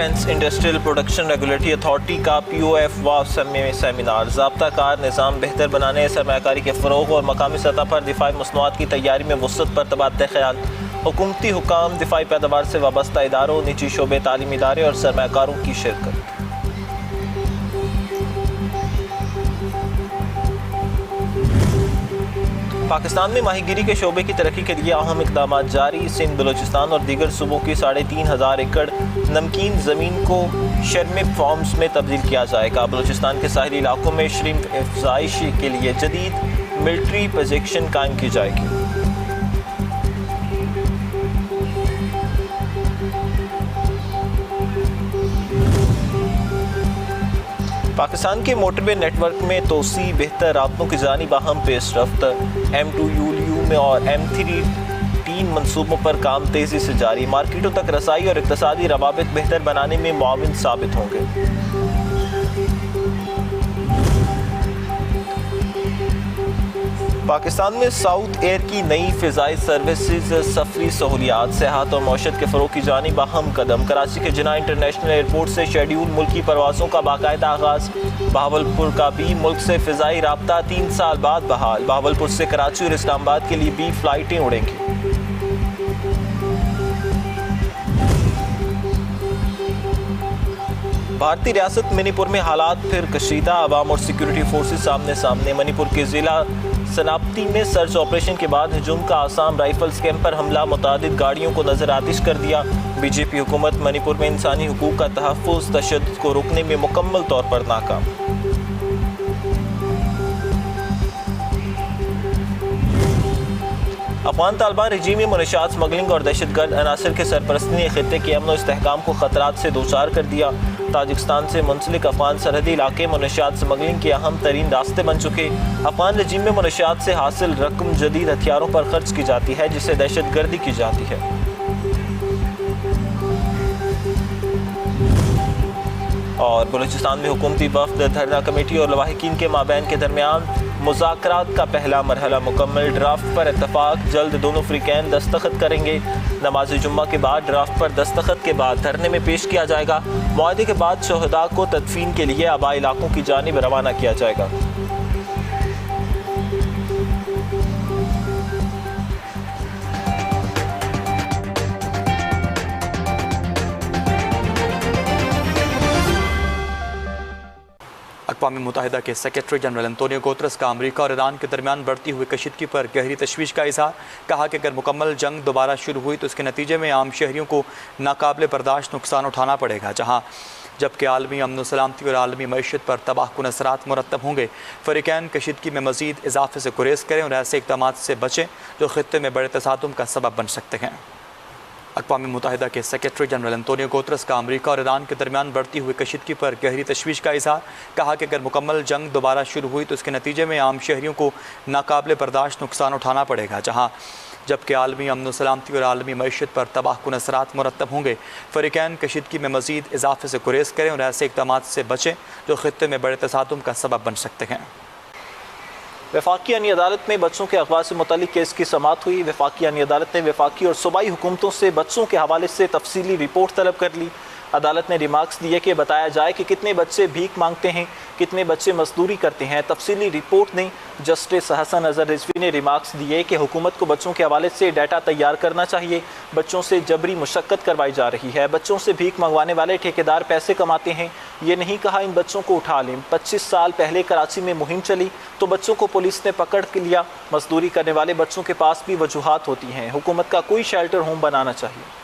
Defence industrial production regulatory authority का POF में seminar. ज़ाब्ता car निज़ाम बेहतर बनाने, सरमायाकारी के फ़रोग़ और मकामी सतह पर दिफाई मसनूआत की तैयारी में वुसअत पर तबादला ख्याल। हुकूमती हुकाम, दिफाई पैदावार से वाबस्ता इदारों, निजी शोबे, तालीमी इदारे और सरमायाकारों की शिरकत। पाकिस्तान में माहीगीरी के शोबे की तरक्की के लिए अहम इक़दाम जारी। सिंध, बलूचिस्तान और दीगर सूबों की 3,500 एकड़ नमकीन ज़मीन को शर्मिक फार्म्स में तब्दील किया जाएगा। बलूचिस्तान के साहिली इलाकों में श्रिम्प अफज़ाइश के लिए जदीद मिलिट्री पोजीशन कायम की जाएगी। पाकिस्तान के मोटरवे नेटवर्क में तोसी, बेहतर राब्तों की जानिब अहम पेशरफ्त। M2ULU में और M3 3 मनसूबों पर काम तेज़ी से जारी। मार्केटों तक रसाई और इक़्तिसादी रवाबित बेहतर बनाने में मुआविन साबित होंगे। पाकिस्तान में साउथ एयर की नई फ़िज़ाई सर्विसेज सफरी सहूलियात, सेहत और मौशत के फ़रोग़ की जानिब अहम कदम। कराची के जिन्ना इंटरनेशनल एयरपोर्ट से शेड्यूल मुल्की परवाज़ों का बाकायदा आगाज़। बहावलपुर का भी मुल्क से फ़िज़ाई राब्ता 3 साल बाद बहाल। बहावलपुर से कराची और इस्लामाबाद के लिए भी फ़्लाइटें उड़ेंगी। भारतीय रियासत मणिपुर में हालात फिर कशीदा। अवाम और सिक्योरिटी फोर्सेस सामने सामने। मणिपुर के ज़िला सनापती में सर्च ऑपरेशन के बाद हजूम का आसाम राइफल्स कैंप पर हमला, मुतादिद गाड़ियों को नजर आतिश कर दिया। BJP हुकूमत मणिपुर में इंसानी हुकूक का तहफ़्फ़ुज़, तशद्दुद को रोकने में मुकम्मल तौर पर नाकाम। अफगान तालिबान रजीम में मुनशियात, स्मगलिंग और दहशतगर्द अनासर के सरपरस्ती ने खित्ते के अमन और इस्तेहकाम को खतरात से दोचार कर दिया। ताजिकिस्तान से मुंसलिक अफगान सरहदी इलाके मुनशियात स्मगलिंग के अहम तरीन रास्ते बन चुके। अफगान रजीम में मुनशियात से हासिल रकम जदीद हथियारों पर खर्च की जाती है, जिससे दहशतगर्दी की जाती है। और बलूचिस्तान में हुकूमती वफ़द, धरना कमेटी और लवाहिकीन के माबैन के दरमियान मुज़ाकरात का पहला मरहला मुकम्मल। ड्राफ्ट पर इत्तफ़ाक़, जल्द दोनों फ़रीक़ैन दस्तखत करेंगे। नमाज जुम्मा के बाद ड्राफ्ट पर दस्तखत के बाद धरने में पेश किया जाएगा। मुआहदे के बाद शहदा को तदफीन के लिए आबाई इलाकों की जानिब रवाना किया जाएगा। अक़वाम मुत्तहिदा के सेक्रेटरी जनरल एंटोनियो गुतेरेस का अमरीका और ईरान के दरमियान बढ़ती हुई कशीदगी पर गहरी तशवीश का इज़हार। कहा कि अगर मुकम्मल जंग दोबारा शुरू हुई तो इसके नतीजे में आम शहरियों को नाकाबिले बर्दाश्त नुकसान उठाना पड़ेगा, जबकि आलमी अमन सलामती और आलमी मईशत पर तबाहकुन असरात मुरतब होंगे। फ़रीक़ैन कशीदगी में मज़ीद इजाफे से गुरेज करें और ऐसे इक़दामात से बचें जो ख़ित्ते में बड़े तसादुम का सबब बन सकते हैं। अक़वाम मुत्तहिदा के सेक्रेटरी जनरल एंटोनियो गुतेरेस का अमरीका और ईरान के दरमियान बढ़ती हुई कशीदगी पर गहरी तशवीश का इज़हार। कहा कि अगर मुकम्मल जंग दोबारा शुरू हुई तो इसके नतीजे में आम शहरियों को नाकाबिले बर्दाश्त नुकसान उठाना पड़ेगा, जबकि आलमी अमन सलामती और आलमी मईशत पर तबाहकुन असरात मुरतब होंगे। फ़रीक़ैन कशीदगी में मज़ीद इजाफे से गुरेज करें और ऐसे इक़दामात से बचें जो ख़ित्ते में बड़े तसादुम का सबब बन सकते हैं। वफाकी यानी अदालत में बच्चों के अगवा से मुतालिक केस की समाअत हुई। वफाकी यानी अदालत ने वफाकी और सूबाई हुकूमतों से बच्चों के हवाले से तफसीली रिपोर्ट तलब कर ली। अदालत ने रिमार्क्स दिए कि बताया जाए कि कितने बच्चे भीख मांगते हैं, कितने बच्चे मजदूरी करते हैं। तफसीली रिपोर्ट ने जस्टिस हसन अजहर रिजवी ने रिमार्क्स दिए कि हुकूमत को बच्चों के हवाले से डाटा तैयार करना चाहिए। बच्चों से जबरी मुशक्कत करवाई जा रही है। बच्चों से भीख मंगवाने वाले ठेकेदार पैसे कमाते हैं। ये नहीं कहा इन बच्चों को उठा लें। 25 साल पहले कराची में मुहिम चली तो बच्चों को पुलिस ने पकड़ के लिया। मजदूरी करने वाले बच्चों के पास भी वजूहात होती हैं। हुकूमत का कोई शेल्टर होम बनाना चाहिए।